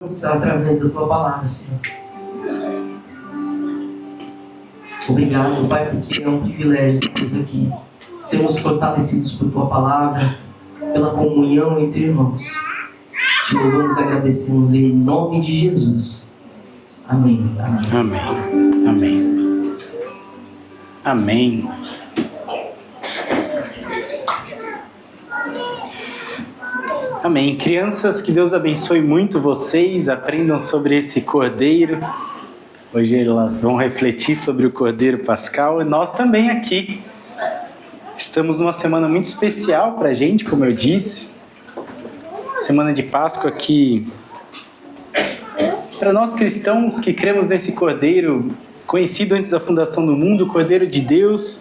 através da tua palavra, Senhor. Obrigado, Pai, porque é um privilégio estarmos aqui, sermos fortalecidos por tua palavra, pela comunhão entre irmãos. Te louvamos e agradecemos em nome de Jesus. Amém. Amém. Amém. Amém. Amém. Crianças, que Deus abençoe muito vocês, aprendam sobre esse cordeiro. Hoje elas vão refletir sobre o cordeiro pascal e nós também aqui. Estamos numa semana muito especial para a gente, como eu disse. Semana de Páscoa que, para nós cristãos que cremos nesse cordeiro, conhecido antes da fundação do mundo, o Cordeiro de Deus,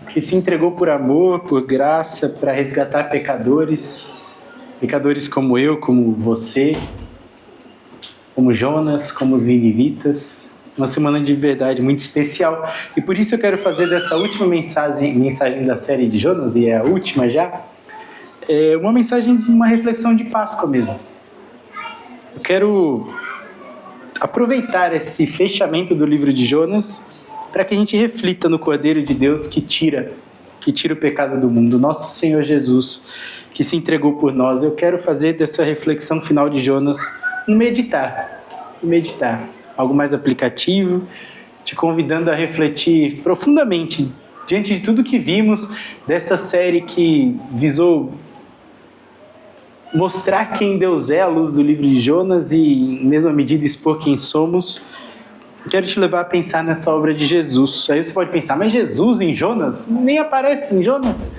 que se entregou por amor, por graça, para resgatar pecadores como eu, como você, como Jonas, como os ninivitas. Uma semana de verdade muito especial. E por isso eu quero fazer dessa última mensagem da série de Jonas, e é a última já, uma mensagem de uma reflexão de Páscoa mesmo. Eu quero aproveitar esse fechamento do livro de Jonas para que a gente reflita no Cordeiro de Deus que tira o pecado do mundo, nosso Senhor Jesus, que se entregou por nós. Eu quero fazer dessa reflexão final de Jonas um meditar, algo mais aplicativo, te convidando a refletir profundamente diante de tudo que vimos dessa série que visou mostrar quem Deus é à luz do livro de Jonas e, em mesma medida, expor quem somos. Quero te levar a pensar nessa obra de Jesus. Aí você pode pensar, mas Jesus em Jonas? Nem aparece em Jonas?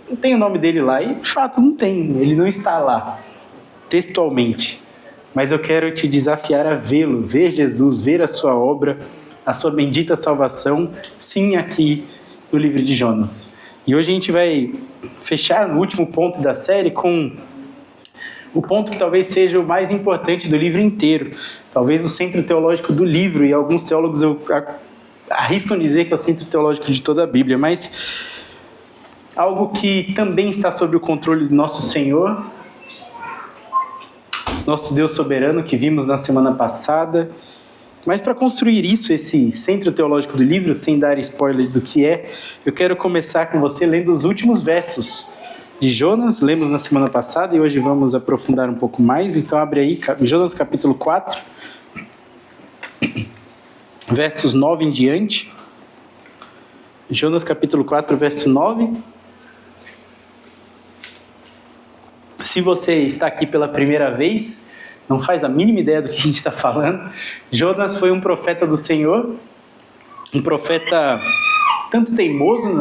Não tem o nome dele lá. E, de fato, não tem. Ele não está lá, textualmente. Mas eu quero te desafiar a vê-lo, ver Jesus, ver a sua obra, a sua bendita salvação, sim, aqui no livro de Jonas. E hoje a gente vai fechar no último ponto da série com o ponto que talvez seja o mais importante do livro inteiro, talvez o centro teológico do livro, e alguns teólogos arriscam dizer que é o centro teológico de toda a Bíblia, mas algo que também está sob o controle do nosso Senhor, nosso Deus soberano, que vimos na semana passada. Mas para construir isso, esse centro teológico do livro, sem dar spoiler do que é, eu quero começar com você lendo os últimos versos de Jonas. Lemos na semana passada e hoje vamos aprofundar um pouco mais. Então abre aí, Jonas capítulo 4, versos 9 em diante. Jonas capítulo 4, verso 9. Se você está aqui pela primeira vez, não faz a mínima ideia do que a gente está falando, Jonas foi um profeta do Senhor, um profeta tanto teimoso,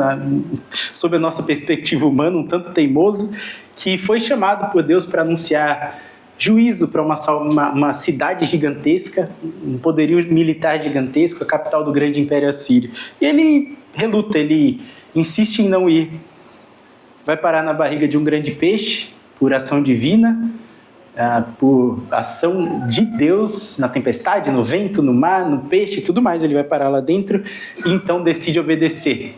sob a nossa perspectiva humana, um tanto teimoso, que foi chamado por Deus para anunciar juízo para uma cidade gigantesca, um poderio militar gigantesco, a capital do grande império assírio. E ele reluta, ele insiste em não ir. Vai parar na barriga de um grande peixe, por ação divina, por ação de Deus, na tempestade, no vento, no mar, no peixe e tudo mais. Ele vai parar lá dentro e então decide obedecer.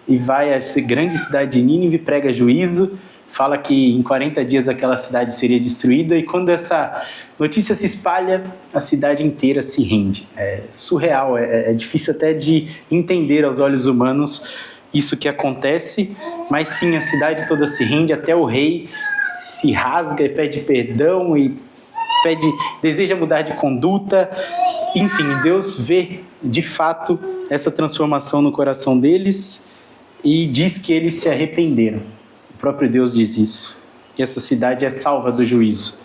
E vai a essa grande cidade de Nínive, prega juízo, fala que em 40 dias aquela cidade seria destruída, e quando essa notícia se espalha, a cidade inteira se rende. É surreal, é difícil até de entender aos olhos humanos isso que acontece, mas sim, a cidade toda se rende, até o rei se rasga e pede perdão e deseja mudar de conduta. Enfim, Deus vê de fato essa transformação no coração deles e diz que eles se arrependeram. O próprio Deus diz isso. E essa cidade é salva do juízo.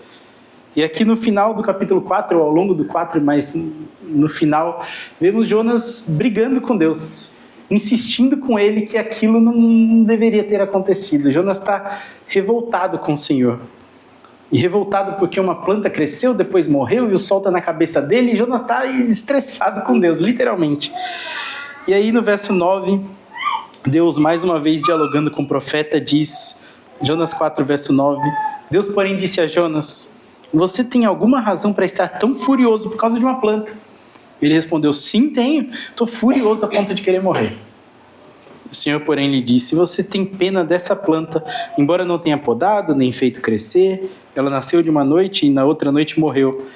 E aqui no final do capítulo 4, ao longo do 4, mas no final, vemos Jonas brigando com Deus, insistindo com ele que aquilo não deveria ter acontecido. Jonas está revoltado com o Senhor. E revoltado porque uma planta cresceu, depois morreu, e o sol está na cabeça dele, e Jonas está estressado com Deus, literalmente. E aí no verso 9, Deus, mais uma vez dialogando com o profeta, diz, Jonas 4, verso 9, Deus, porém, disse a Jonas, você tem alguma razão para estar tão furioso por causa de uma planta? Ele respondeu, sim, tenho. Estou furioso a ponto de querer morrer. O Senhor, porém, lhe disse, você tem pena dessa planta, embora não tenha podado, nem feito crescer. Ela nasceu de uma noite e na outra noite morreu.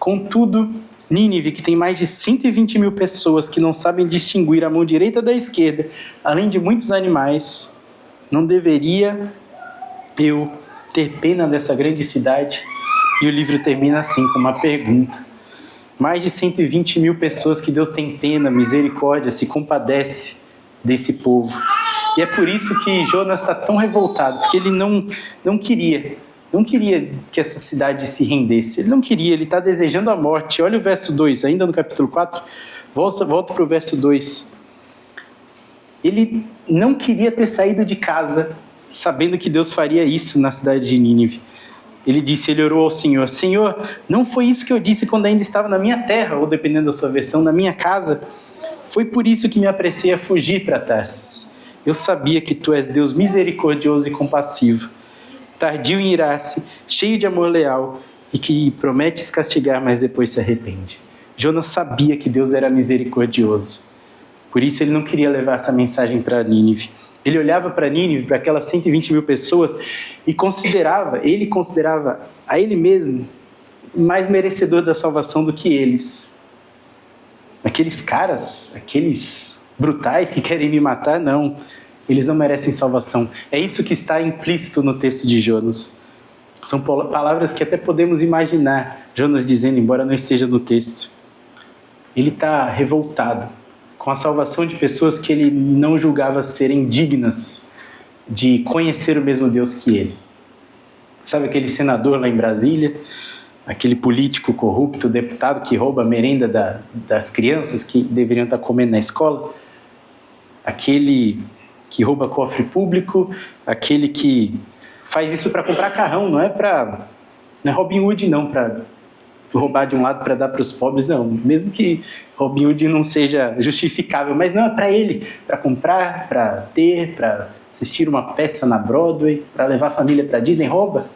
Contudo, Nínive, que tem mais de 120 mil pessoas que não sabem distinguir a mão direita da esquerda, além de muitos animais, não deveria eu ter pena dessa grande cidade? E o livro termina assim, com uma pergunta. Mais de 120 mil pessoas que Deus tem pena, misericórdia, se compadece desse povo. E é por isso que Jonas está tão revoltado, porque ele não queria que essa cidade se rendesse. Ele não queria, ele está desejando a morte. Olha o verso 2, ainda no capítulo 4, volta para o verso 2. Ele não queria ter saído de casa sabendo que Deus faria isso na cidade de Nínive. Ele orou ao Senhor: Senhor, não foi isso que eu disse quando ainda estava na minha terra, ou dependendo da sua versão, na minha casa? Foi por isso que me apressei a fugir para Tarsis. Eu sabia que tu és Deus misericordioso e compassivo, tardio em irar-se, cheio de amor leal, e que prometes castigar, mas depois se arrepende. Jonas sabia que Deus era misericordioso. Por isso ele não queria levar essa mensagem para Nínive. Ele olhava para Nínive, para aquelas 120 mil pessoas, e ele considerava a ele mesmo mais merecedor da salvação do que eles. Aqueles caras, aqueles brutais que querem me matar, não. Eles não merecem salvação. É isso que está implícito no texto de Jonas. São palavras que até podemos imaginar Jonas dizendo, embora não esteja no texto. Ele está revoltado com a salvação de pessoas que ele não julgava serem dignas de conhecer o mesmo Deus que ele. Sabe aquele senador lá em Brasília? Aquele político corrupto, deputado que rouba a merenda das crianças que deveriam estar comendo na escola? Aquele que rouba cofre público, aquele que faz isso para comprar carrão, não é Robin Hood não, para roubar de um lado para dar para os pobres, não. Mesmo que Robin Hood não seja justificável, mas não, é para ele, para comprar, para ter, para assistir uma peça na Broadway, para levar a família para Disney, rouba.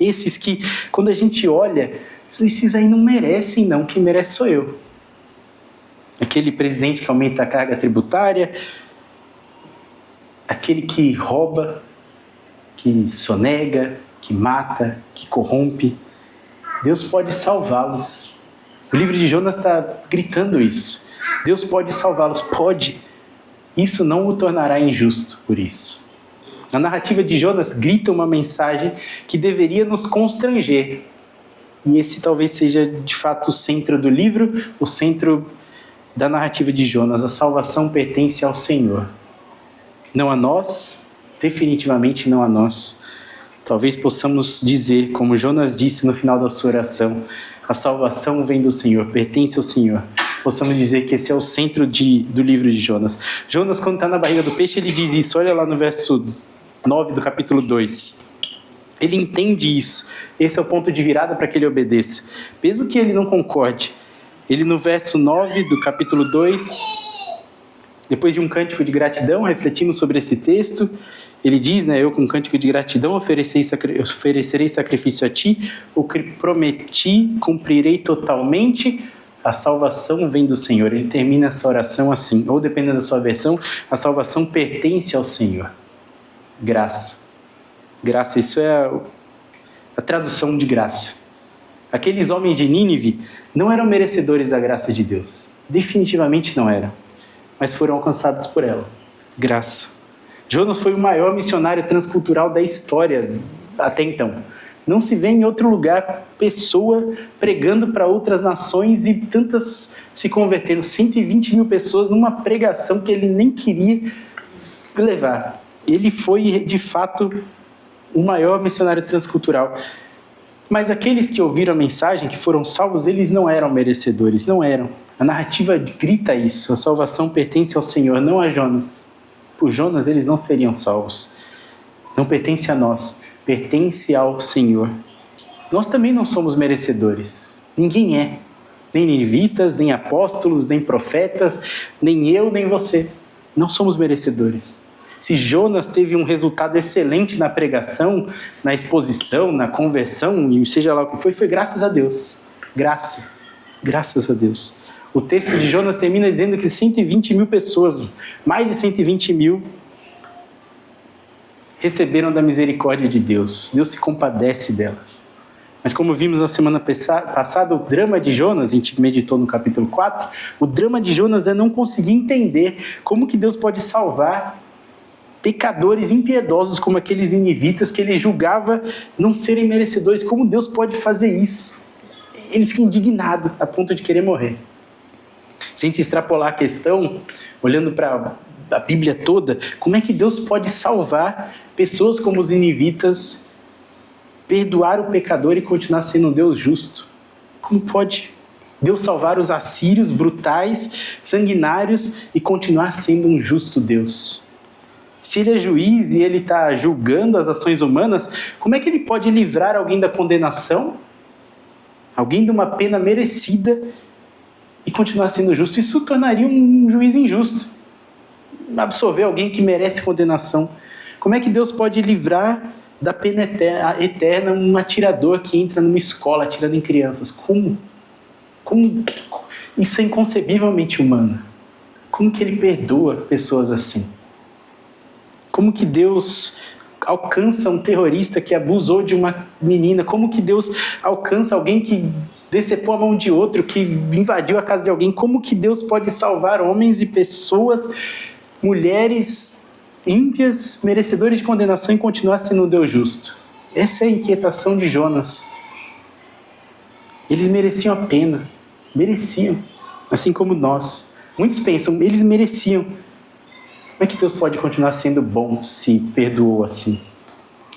Esses que, quando a gente olha, esses aí não merecem não, quem merece sou eu. Aquele presidente que aumenta a carga tributária, aquele que rouba, que sonega, que mata, que corrompe. Deus pode salvá-los. O livro de Jonas está gritando isso. Deus pode salvá-los, pode. Isso não o tornará injusto por isso. A narrativa de Jonas grita uma mensagem que deveria nos constranger. E esse talvez seja, de fato, o centro do livro, o centro da narrativa de Jonas. A salvação pertence ao Senhor. Não a nós, definitivamente não a nós. Talvez possamos dizer, como Jonas disse no final da sua oração, a salvação vem do Senhor, pertence ao Senhor. Possamos dizer que esse é o centro do livro de Jonas. Jonas, quando está na barriga do peixe, ele diz isso. Olha lá no verso 9 do capítulo 2. Ele entende isso. Esse é o ponto de virada para que ele obedeça. Mesmo que ele não concorde. Ele no verso 9 do capítulo 2, depois de um cântico de gratidão, refletindo sobre esse texto, ele diz, eu com um cântico de gratidão oferecerei sacrifício a ti, o que prometi cumprirei totalmente, a salvação vem do Senhor. Ele termina essa oração assim, ou dependendo da sua versão, a salvação pertence ao Senhor. Graça. Graça, isso é a tradução de graça. Aqueles homens de Nínive não eram merecedores da graça de Deus. Definitivamente não eram. Mas foram alcançados por ela. Graça. Jonas foi o maior missionário transcultural da história até então. Não se vê em outro lugar pessoa pregando para outras nações e tantas se convertendo. 120 mil pessoas numa pregação que ele nem queria levar. Ele foi, de fato, o maior missionário transcultural. Mas aqueles que ouviram a mensagem, que foram salvos, eles não eram merecedores, não eram. A narrativa grita isso, a salvação pertence ao Senhor, não a Jonas. Por Jonas, eles não seriam salvos. Não pertence a nós, pertence ao Senhor. Nós também não somos merecedores, ninguém é. Nem ninivitas, nem apóstolos, nem profetas, nem eu, nem você. Não somos merecedores. Se Jonas teve um resultado excelente na pregação, na exposição, na conversão, e seja lá o que foi graças a Deus. Graça. Graças a Deus. O texto de Jonas termina dizendo que 120 mil pessoas, mais de 120 mil, receberam da misericórdia de Deus. Deus se compadece delas. Mas como vimos na semana passada, o drama de Jonas, a gente meditou no capítulo 4, o drama de Jonas é não conseguir entender como que Deus pode salvar pecadores impiedosos como aqueles ninivitas que ele julgava não serem merecedores. Como Deus pode fazer isso? Ele fica indignado a ponto de querer morrer. Se a gente extrapolar a questão, olhando para a Bíblia toda, como é que Deus pode salvar pessoas como os ninivitas, perdoar o pecador e continuar sendo um Deus justo? Como pode Deus salvar os assírios brutais, sanguinários e continuar sendo um justo Deus? Se ele é juiz e ele está julgando as ações humanas, como é que ele pode livrar alguém da condenação, alguém de uma pena merecida e continuar sendo justo? Isso tornaria um juiz injusto, absolver alguém que merece condenação. Como é que Deus pode livrar da pena eterna um atirador que entra numa escola atirando em crianças? Como? Isso é inconcebivelmente humano. Como que ele perdoa pessoas assim? Como que Deus alcança um terrorista que abusou de uma menina? Como que Deus alcança alguém que decepou a mão de outro, que invadiu a casa de alguém? Como que Deus pode salvar homens e pessoas, mulheres ímpias, merecedores de condenação e continuar sendo um Deus justo? Essa é a inquietação de Jonas. Eles mereciam a pena, mereciam, assim como nós. Muitos pensam, eles mereciam. Como é que Deus pode continuar sendo bom se perdoou assim?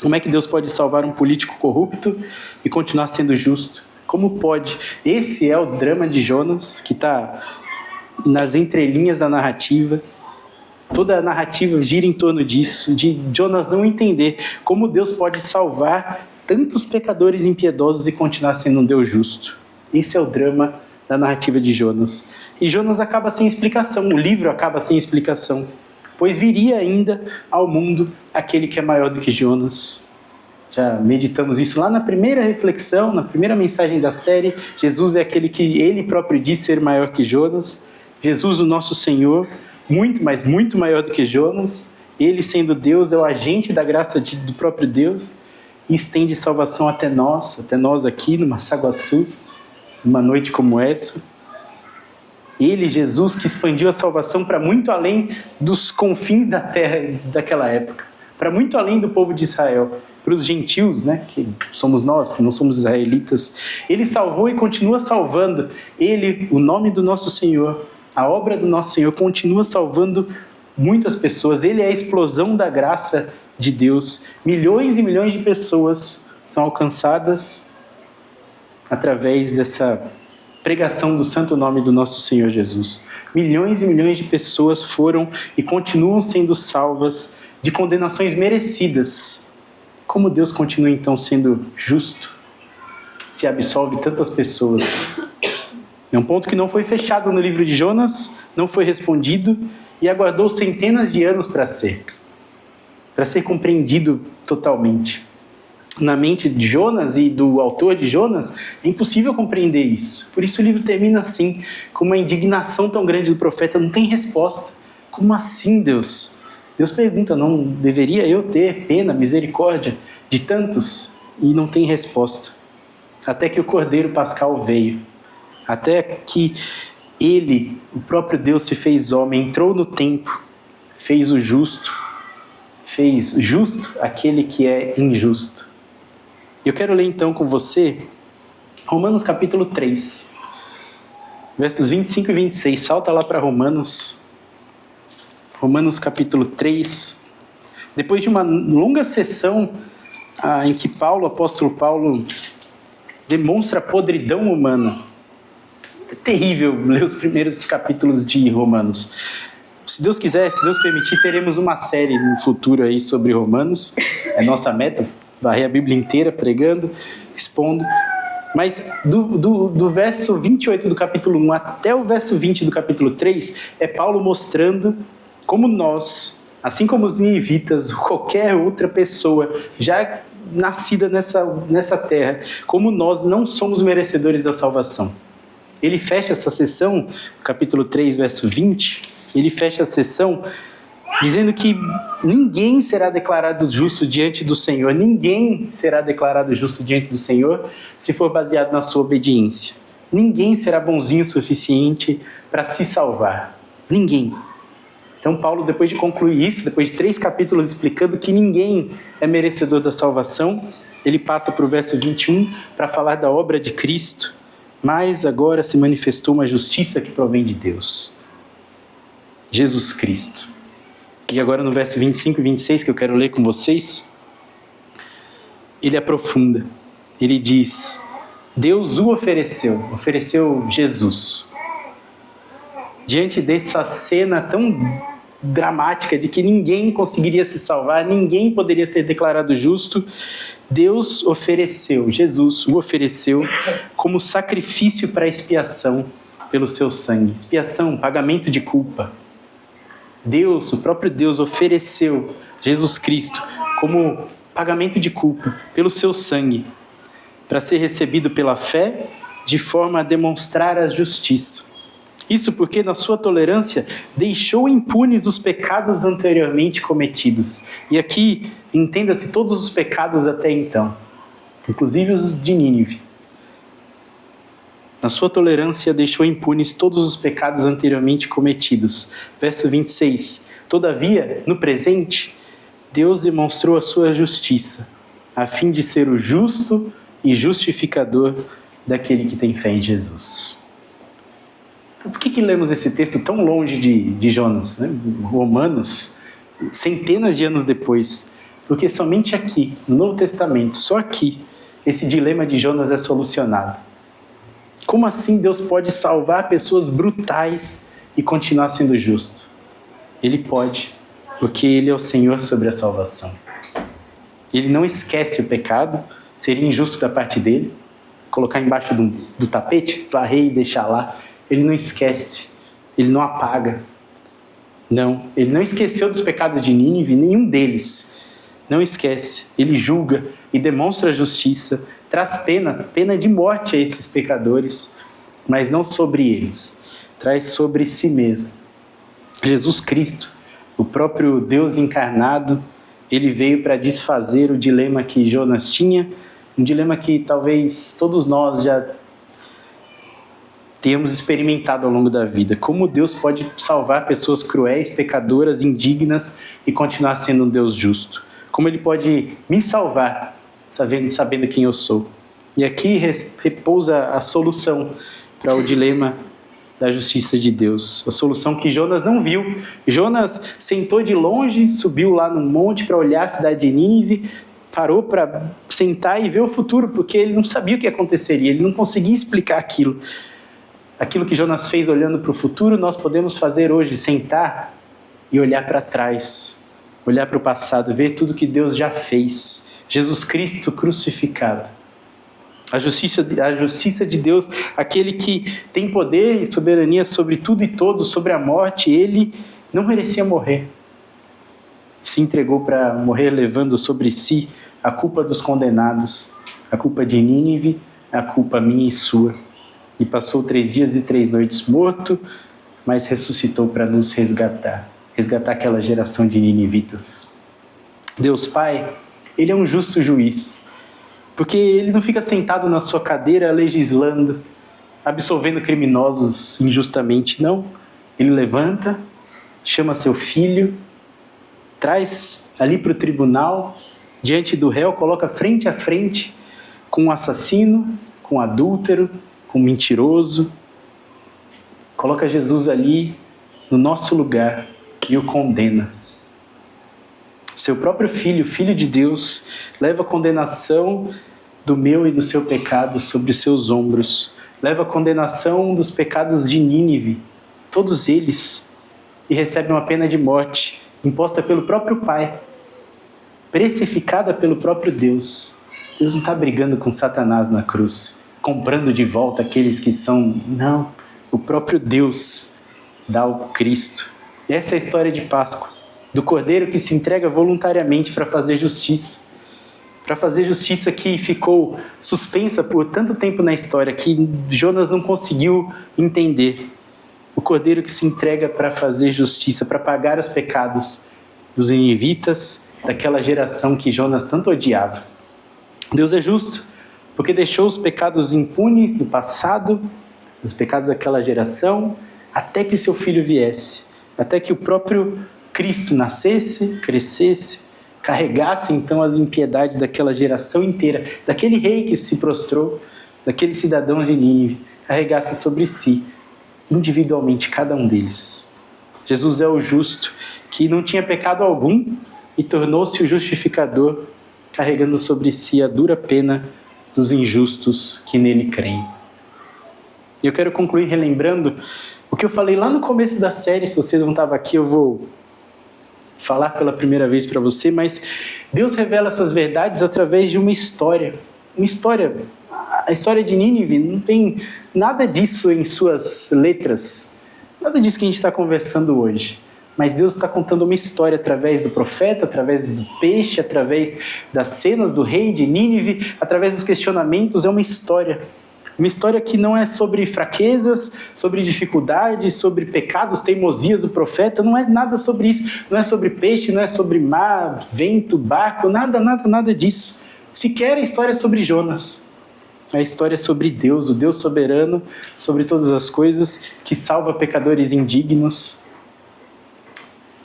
Como é que Deus pode salvar um político corrupto e continuar sendo justo? Como pode? Esse é o drama de Jonas, que está nas entrelinhas da narrativa. Toda a narrativa gira em torno disso, de Jonas não entender como Deus pode salvar tantos pecadores impiedosos e continuar sendo um Deus justo. Esse é o drama da narrativa de Jonas. E Jonas acaba sem explicação, o livro acaba sem explicação, pois viria ainda ao mundo aquele que é maior do que Jonas. Já meditamos isso lá na primeira reflexão, na primeira mensagem da série. Jesus é aquele que ele próprio diz ser maior que Jonas. Jesus, o nosso Senhor, muito, mas muito maior do que Jonas. Ele, sendo Deus, é o agente da graça do próprio Deus e estende salvação até nós aqui no Massaguaçu, numa noite como essa. Ele, Jesus, que expandiu a salvação para muito além dos confins da terra daquela época, para muito além do povo de Israel, para os gentios, né, que somos nós, que não somos israelitas. Ele salvou e continua salvando. Ele, o nome do nosso Senhor, a obra do nosso Senhor, continua salvando muitas pessoas. Ele é a explosão da graça de Deus. Milhões e milhões de pessoas são alcançadas através dessa pregação do santo nome do nosso Senhor Jesus. Milhões e milhões de pessoas foram e continuam sendo salvas de condenações merecidas. Como Deus continua então sendo justo se absolve tantas pessoas? É um ponto que não foi fechado no livro de Jonas, não foi respondido e aguardou centenas de anos para ser compreendido totalmente. Na mente de Jonas e do autor de Jonas, é impossível compreender isso. Por isso o livro termina assim, com uma indignação tão grande do profeta, não tem resposta. Como assim, Deus? Deus pergunta, não deveria eu ter pena, misericórdia de tantos? E não tem resposta. Até que o Cordeiro Pascal veio. Até que ele, o próprio Deus, se fez homem, entrou no tempo, fez o justo, fez justo aquele que é injusto. Eu quero ler então com você Romanos capítulo 3, versos 25 e 26. Salta lá para Romanos capítulo 3. Depois de uma longa sessão em que o apóstolo Paulo demonstra a podridão humana. É terrível ler os primeiros capítulos de Romanos. Se Deus quiser, se Deus permitir, teremos uma série no futuro aí sobre Romanos. É nossa meta, varrer a Bíblia inteira pregando, expondo. Mas do verso 28 do capítulo 1 até o verso 20 do capítulo 3, é Paulo mostrando como nós, assim como os ninivitas, qualquer outra pessoa já nascida nessa terra, como nós não somos merecedores da salvação. Ele fecha essa sessão, capítulo 3, verso 20, ele fecha a sessão dizendo que ninguém será declarado justo diante do Senhor, ninguém será declarado justo diante do Senhor se for baseado na sua obediência. Ninguém será bonzinho o suficiente para se salvar. Ninguém. Então Paulo, depois de concluir isso, depois de 3 capítulos explicando que ninguém é merecedor da salvação, ele passa para o verso 21 para falar da obra de Cristo. Mas agora se manifestou uma justiça que provém de Deus. Jesus Cristo. E agora no verso 25 e 26 que eu quero ler com vocês, ele aprofunda. Ele diz: Deus o ofereceu Jesus. Diante dessa cena tão dramática de que ninguém conseguiria se salvar, ninguém poderia ser declarado justo, Deus ofereceu, Jesus o ofereceu como sacrifício para expiação pelo seu sangue. Expiação, pagamento de culpa. Deus, o próprio Deus, ofereceu Jesus Cristo como pagamento de culpa pelo seu sangue, para ser recebido pela fé, de forma a demonstrar a justiça. Isso porque, na sua tolerância, deixou impunes os pecados anteriormente cometidos. E aqui, entenda-se todos os pecados até então, inclusive os de Nínive. Na sua tolerância, deixou impunes todos os pecados anteriormente cometidos. Verso 26. Todavia, no presente, Deus demonstrou a sua justiça, a fim de ser o justo e justificador daquele que tem fé em Jesus. Por que lemos esse texto tão longe de Jonas, né? Romanos, centenas de anos depois? Porque somente aqui, no Novo Testamento, só aqui, esse dilema de Jonas é solucionado. Como assim Deus pode salvar pessoas brutais e continuar sendo justo? Ele pode, porque Ele é o Senhor sobre a salvação. Ele não esquece o pecado, seria injusto da parte dele, colocar embaixo do tapete, varrer e deixar lá. Ele não esquece, ele não apaga. Não, ele não esqueceu dos pecados de Nínive, nenhum deles. Não esquece, ele julga e demonstra a justiça, traz pena de morte a esses pecadores, mas não sobre eles, traz sobre si mesmo. Jesus Cristo, o próprio Deus encarnado, ele veio para desfazer o dilema que Jonas tinha, um dilema que talvez todos nós já temos experimentado ao longo da vida. Como Deus pode salvar pessoas cruéis, pecadoras, indignas e continuar sendo um Deus justo? Como Ele pode me salvar, sabendo quem eu sou? E aqui repousa a solução para o dilema da justiça de Deus. A solução que Jonas não viu. Jonas sentou de longe, subiu lá no monte para olhar a cidade de Nínive, parou para sentar e ver o futuro, porque ele não sabia o que aconteceria, ele não conseguia explicar aquilo. Aquilo que Jonas fez olhando para o futuro, nós podemos fazer hoje, sentar e olhar para trás, olhar para o passado, ver tudo que Deus já fez. Jesus Cristo crucificado. A justiça de Deus, aquele que tem poder e soberania sobre tudo e todos, sobre a morte, ele não merecia morrer. Se entregou para morrer levando sobre si a culpa dos condenados, a culpa de Nínive, a culpa minha e sua. E passou 3 dias e 3 noites morto, mas ressuscitou para nos resgatar aquela geração de ninivitas. Deus Pai, Ele é um justo juiz, porque Ele não fica sentado na sua cadeira legislando, absolvendo criminosos injustamente, não. Ele levanta, chama seu filho, traz ali para o tribunal, diante do réu, coloca frente a frente com um assassino, com um adúltero, com um mentiroso, coloca Jesus ali no nosso lugar e o condena. Seu próprio filho, filho de Deus, leva a condenação do meu e do seu pecado sobre seus ombros, leva a condenação dos pecados de Nínive, todos eles, e recebe uma pena de morte, imposta pelo próprio Pai, precificada pelo próprio Deus. Deus não está brigando com Satanás na cruz, comprando de volta aqueles que são... Não, o próprio Deus dá o Cristo. E essa é a história de Páscoa, do Cordeiro que se entrega voluntariamente para fazer justiça. Para fazer justiça que ficou suspensa por tanto tempo na história, que Jonas não conseguiu entender. O Cordeiro que se entrega para fazer justiça, para pagar os pecados dos ninivitas, daquela geração que Jonas tanto odiava. Deus é justo, porque deixou os pecados impunes do passado, os pecados daquela geração, até que seu filho viesse, até que o próprio Cristo nascesse, crescesse, carregasse então as impiedades daquela geração inteira, daquele rei que se prostrou, daqueles cidadãos de Nínive, carregasse sobre si, individualmente, cada um deles. Jesus é o justo, que não tinha pecado algum e tornou-se o justificador, carregando sobre si a dura pena dos injustos que nele creem. E eu quero concluir relembrando o que eu falei lá no começo da série. Se você não estava aqui, eu vou falar pela primeira vez para você, mas Deus revela essas verdades através de uma história. A história de Nínive não tem nada disso em suas letras, nada disso que a gente está conversando hoje. Mas Deus está contando uma história através do profeta, através do peixe, através das cenas do rei de Nínive, através dos questionamentos. É uma história que não é sobre fraquezas, sobre dificuldades, sobre pecados, teimosias do profeta. Não é nada sobre isso. Não é sobre peixe, não é sobre mar, vento, barco, nada disso. Sequer a história é sobre Jonas. A história é sobre Deus, o Deus soberano sobre todas as coisas, que salva pecadores indignos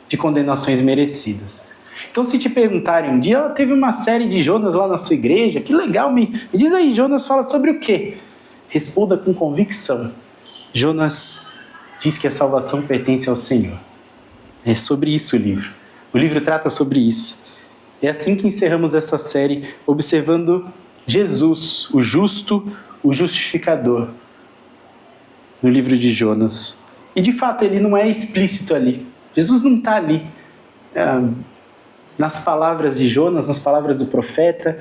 de condenações merecidas. Então, se te perguntarem um dia, teve uma série de Jonas lá na sua igreja, que legal, me diz aí, Jonas fala sobre o quê? Responda com convicção. Jonas diz que a salvação pertence ao Senhor. É sobre isso o livro. O livro trata sobre isso. É assim que encerramos essa série, observando Jesus, o justo, o justificador, no livro de Jonas. E de fato ele não é explícito ali. Jesus não está ali nas palavras de Jonas, nas palavras do profeta,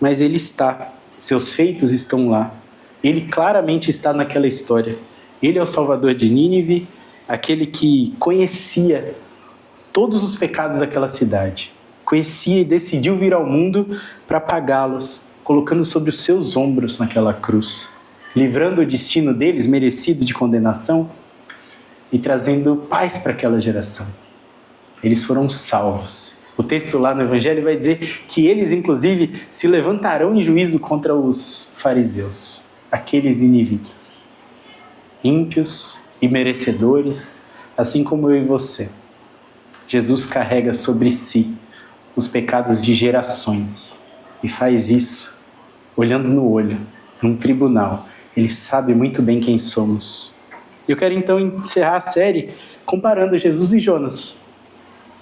mas ele está. Seus feitos estão lá. Ele claramente está naquela história. Ele é o Salvador de Nínive, aquele que conhecia todos os pecados daquela cidade. Conhecia e decidiu vir ao mundo para pagá-los, colocando sobre os seus ombros naquela cruz, livrando o destino deles, merecido de condenação, e trazendo paz para aquela geração. Eles foram salvos. O texto lá no Evangelho vai dizer que eles, inclusive, se levantarão em juízo contra os fariseus, aqueles ninivitas, ímpios e merecedores, assim como eu e você. Jesus carrega sobre si os pecados de gerações e faz isso olhando no olho, num tribunal. Ele sabe muito bem quem somos. Eu quero então encerrar a série comparando Jesus e Jonas.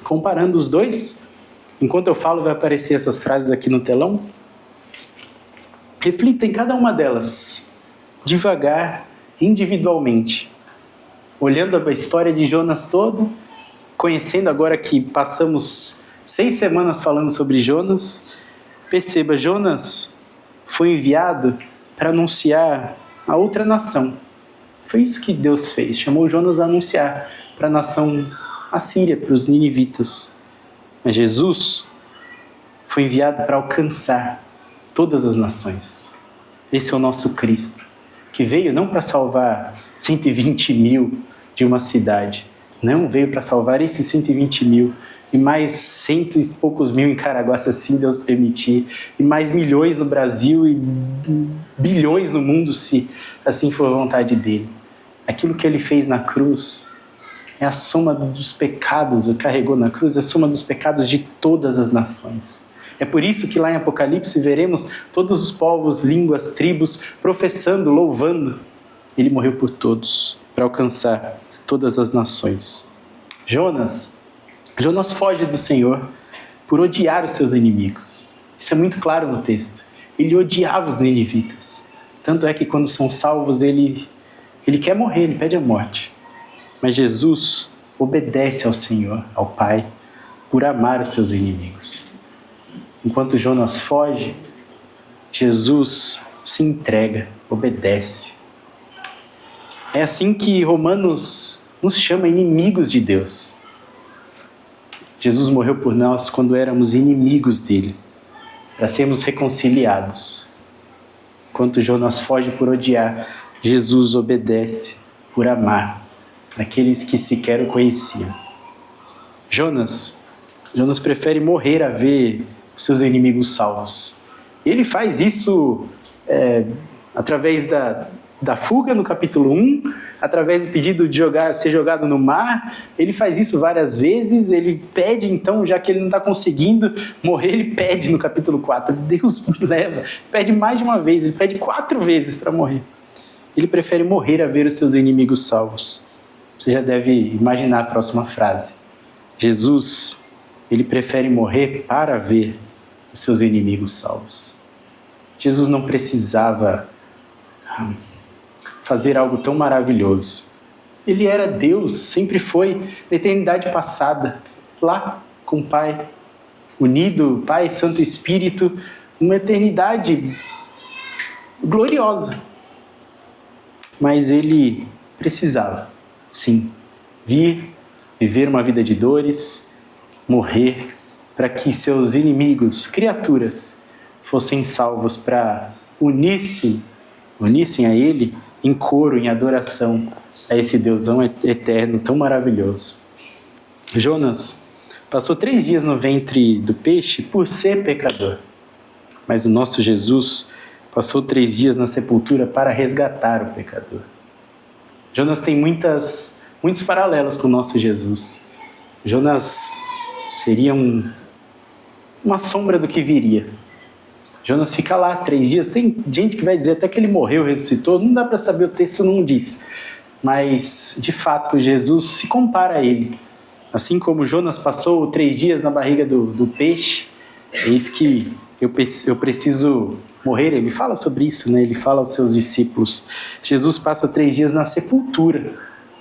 Comparando os dois. Enquanto eu falo, vai aparecer essas frases aqui no telão. Reflita em cada uma delas, devagar, individualmente. Olhando a história de Jonas todo, conhecendo agora que passamos 6 semanas falando sobre Jonas, perceba, Jonas foi enviado para anunciar a outra nação. Foi isso que Deus fez, chamou Jonas a anunciar para a nação assíria, para os ninivitas. Mas Jesus foi enviado para alcançar todas as nações. Esse é o nosso Cristo, que veio não para salvar 120 mil de uma cidade, não veio para salvar esses 120 mil e mais 100 e poucos mil em Caraguá, se Deus permitir, e mais milhões no Brasil e bilhões no mundo, se assim for a vontade dele. Aquilo que ele fez na cruz é a soma dos pecados, carregou na cruz, é a soma dos pecados de todas as nações. É por isso que lá em Apocalipse veremos todos os povos, línguas, tribos professando, louvando. Ele morreu por todos, para alcançar todas as nações. Jonas foge do Senhor por odiar os seus inimigos. Isso é muito claro no texto. Ele odiava os ninivitas. Tanto é que quando são salvos, ele quer morrer, ele pede a morte. Mas Jesus obedece ao Senhor, ao Pai, por amar os seus inimigos. Enquanto Jonas foge, Jesus se entrega, obedece. É assim que Romanos nos chama inimigos de Deus. Jesus morreu por nós quando éramos inimigos dele, para sermos reconciliados. Enquanto Jonas foge por odiar, Jesus obedece por amar aqueles que sequer o conheciam. Jonas Jonas prefere morrer a ver os seus inimigos salvos. E ele faz isso através da fuga no capítulo 1, através do pedido de ser jogado no mar. Ele faz isso várias vezes. Ele pede, então, já que ele não está conseguindo morrer, ele pede no capítulo 4. Deus me leva. Pede mais de uma vez, ele pede 4 vezes para morrer. Ele prefere morrer a ver os seus inimigos salvos. Você já deve imaginar a próxima frase. Jesus, ele prefere morrer para ver os seus inimigos salvos. Jesus não precisava fazer algo tão maravilhoso. Ele era Deus, sempre foi, na eternidade passada, lá com o Pai, unido, Pai, Santo Espírito, uma eternidade gloriosa. Mas ele precisava, sim, viver uma vida de dores, morrer, para que seus inimigos, criaturas, fossem salvos, para unissem a ele em coro, em adoração a esse Deusão eterno, tão maravilhoso. Jonas passou 3 dias no ventre do peixe por ser pecador. Mas o nosso Jesus passou 3 dias na sepultura para resgatar o pecador. Jonas tem muitos paralelos com o nosso Jesus. Jonas seria uma sombra do que viria. Jonas fica lá 3 dias. Tem gente que vai dizer até que ele morreu, ressuscitou. Não dá para saber, o texto não diz. Mas, de fato, Jesus se compara a ele. Assim como Jonas passou 3 dias na barriga do peixe, eis que eu preciso morrer. Ele fala sobre isso, né? Ele fala aos seus discípulos. Jesus passa 3 dias na sepultura,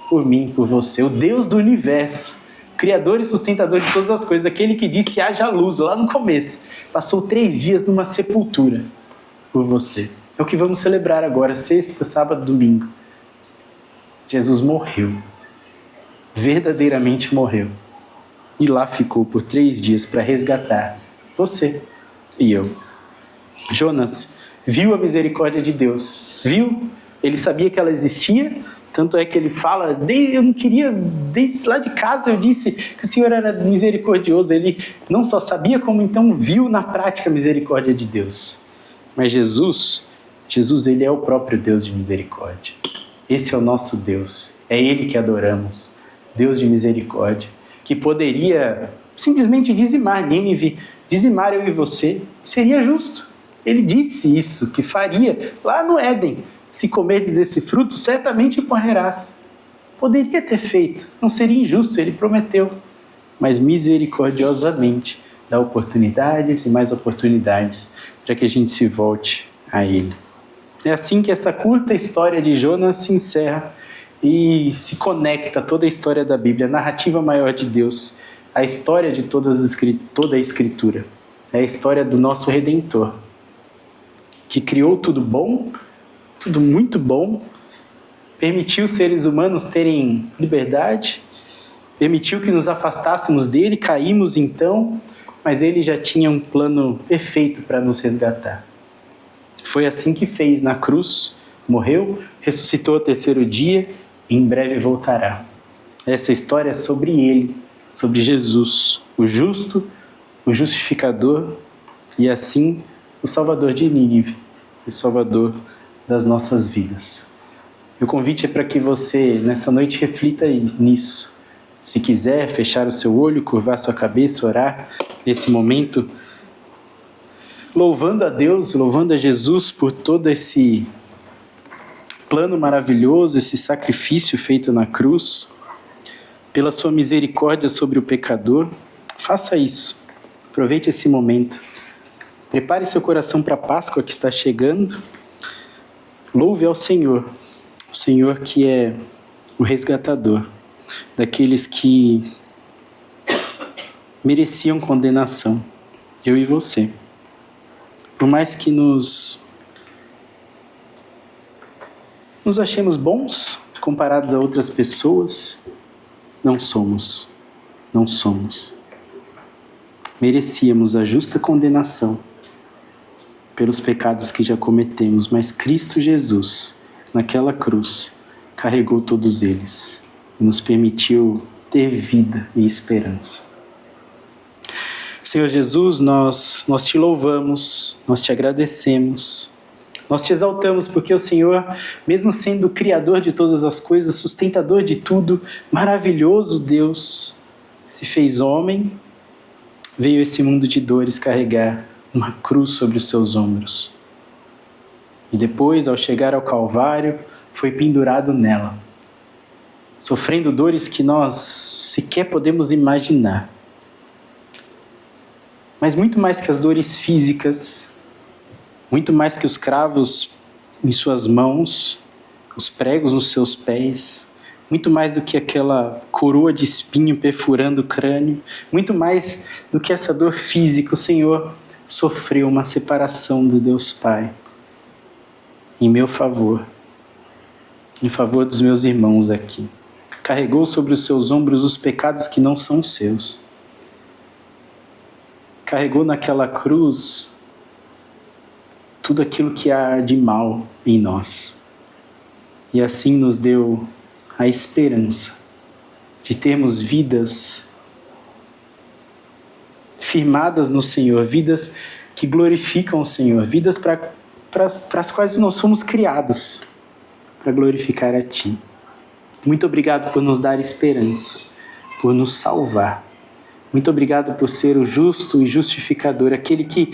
por mim, por você. O Deus do universo, Criador e sustentador de todas as coisas, aquele que disse haja luz lá no começo, passou 3 dias numa sepultura por você. É o que vamos celebrar agora, sexta, sábado, domingo. Jesus morreu, verdadeiramente morreu, e lá ficou por 3 dias para resgatar você e eu. Jonas viu a misericórdia de Deus, viu? Ele sabia que ela existia, tanto é que ele fala, eu não queria, desde lá de casa eu disse que o Senhor era misericordioso. Ele não só sabia, como então viu na prática a misericórdia de Deus. Mas Jesus, ele é o próprio Deus de misericórdia. Esse é o nosso Deus, é Ele que adoramos, Deus de misericórdia, que poderia simplesmente dizimar Nínive, dizimar eu e você, seria justo. Ele disse isso, que faria lá no Éden. Se comerdes esse fruto, certamente morrerás. Poderia ter feito, não seria injusto, ele prometeu. Mas misericordiosamente dá oportunidades e mais oportunidades para que a gente se volte a ele. É assim que essa curta história de Jonas se encerra e se conecta toda a história da Bíblia, a narrativa maior de Deus, a história de toda a Escritura. É a história do nosso Redentor, que criou tudo bom, tudo muito bom, permitiu os seres humanos terem liberdade, permitiu que nos afastássemos dele, caímos então, mas ele já tinha um plano perfeito para nos resgatar. Foi assim que fez na cruz, morreu, ressuscitou ao 3º dia e em breve voltará. Essa história é sobre ele, sobre Jesus, o justo, o justificador e assim o Salvador de Nínive, o Salvador das nossas vidas. Meu convite é para que você, nessa noite, reflita nisso. Se quiser, fechar o seu olho, curvar sua cabeça, orar nesse momento, louvando a Deus, louvando a Jesus por todo esse plano maravilhoso, esse sacrifício feito na cruz, pela sua misericórdia sobre o pecador. Faça isso. Aproveite esse momento. Prepare seu coração para a Páscoa que está chegando. Louve ao Senhor, o Senhor que é o resgatador daqueles que mereciam condenação, eu e você. Por mais que nos achemos bons comparados a outras pessoas, não somos. Merecíamos a justa condenação pelos pecados que já cometemos, mas Cristo Jesus, naquela cruz, carregou todos eles e nos permitiu ter vida e esperança. Senhor Jesus, nós te louvamos, nós te agradecemos, nós te exaltamos porque o Senhor, mesmo sendo Criador de todas as coisas, sustentador de tudo, maravilhoso Deus, se fez homem, veio a esse mundo de dores carregar uma cruz sobre os seus ombros. E depois, ao chegar ao Calvário, foi pendurado nela, sofrendo dores que nós sequer podemos imaginar. Mas muito mais que as dores físicas, muito mais que os cravos em suas mãos, os pregos nos seus pés, muito mais do que aquela coroa de espinho perfurando o crânio, muito mais do que essa dor física, o Senhor sofreu uma separação do Deus Pai. Em meu favor, em favor dos meus irmãos aqui. Carregou sobre os seus ombros os pecados que não são seus. Carregou naquela cruz tudo aquilo que há de mal em nós. E assim nos deu a esperança de termos vidas firmadas no Senhor, vidas que glorificam o Senhor, vidas para as quais nós fomos criados, para glorificar a Ti. Muito obrigado por nos dar esperança, por nos salvar. Muito obrigado por ser o justo e justificador, aquele que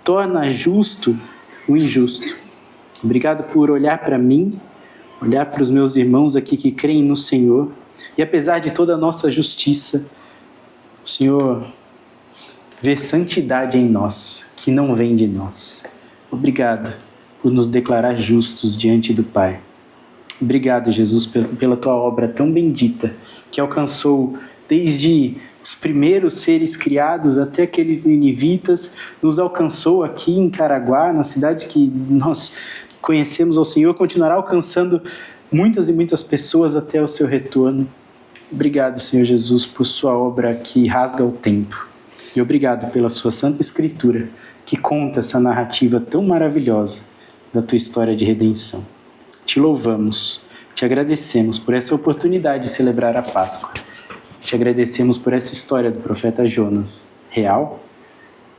torna justo o injusto. Obrigado por olhar para mim, olhar para os meus irmãos aqui que creem no Senhor, e apesar de toda a nossa justiça, o Senhor vê santidade em nós, que não vem de nós. Obrigado por nos declarar justos diante do Pai. Obrigado, Jesus, pela Tua obra tão bendita, que alcançou desde os primeiros seres criados até aqueles ninivitas, nos alcançou aqui em Caraguá, na cidade que nós conhecemos ao Senhor, continuará alcançando muitas e muitas pessoas até o seu retorno. Obrigado, Senhor Jesus, por sua obra que rasga o tempo. E obrigado pela sua Santa Escritura, que conta essa narrativa tão maravilhosa da tua história de redenção. Te louvamos, te agradecemos por essa oportunidade de celebrar a Páscoa. Te agradecemos por essa história do profeta Jonas, real,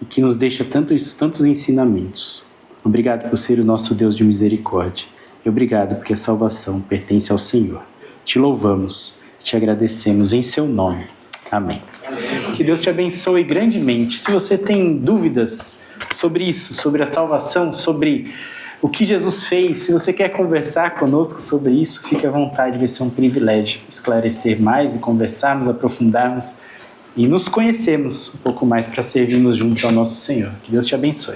e que nos deixa tantos ensinamentos. Obrigado por ser o nosso Deus de misericórdia. E obrigado porque a salvação pertence ao Senhor. Te louvamos, te agradecemos em seu nome. Amém. Que Deus te abençoe grandemente. Se você tem dúvidas sobre isso, sobre a salvação, sobre o que Jesus fez, se você quer conversar conosco sobre isso, fique à vontade, vai ser um privilégio esclarecer mais e conversarmos, aprofundarmos e nos conhecermos um pouco mais para servirmos juntos ao nosso Senhor. Que Deus te abençoe.